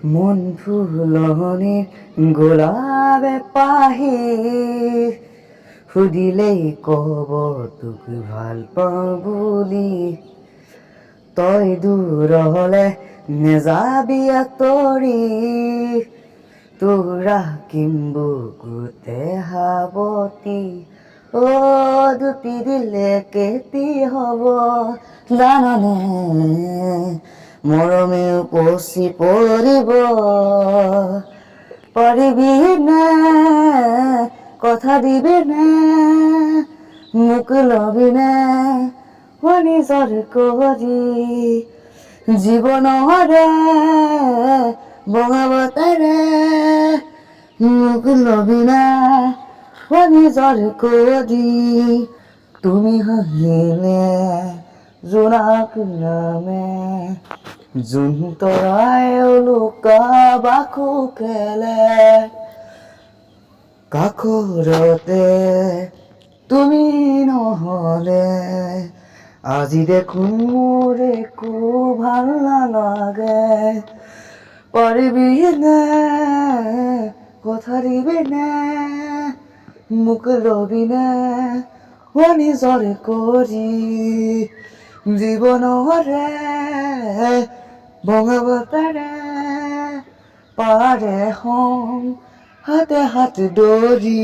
মন ফুলনি গোলাপে পাহি সুধিলেই কব তোক ভাল পাওঁ বুলি তই দূৰ হলে নেযাবি আঁতৰি তোৰ ৰাখিম বুকুতে সাৱটি দুটি দিলে কেতি হব জাননে মৰমে উপচি পৰিব পাৰিবি নে কথা দিবি নে মোক লবি নে নিজৰ কৰি জীৱনৰে বঙাবতাৰে মোক লবি নে নিজৰ কৰি তুমি হাঁহিলে জোনাক নামে জোন তৰাই লুকা বাকু খেলে কাষৰতে তুমি নহলে আজি দেখোন মোৰ একো ভাল নালাগে পাৰিবি নে কথা দিবি নে মোক লবি নে নিজৰ কৰি জীৱনৰে বঙাবতাৰে পাৰে হাতে হাত ধৰি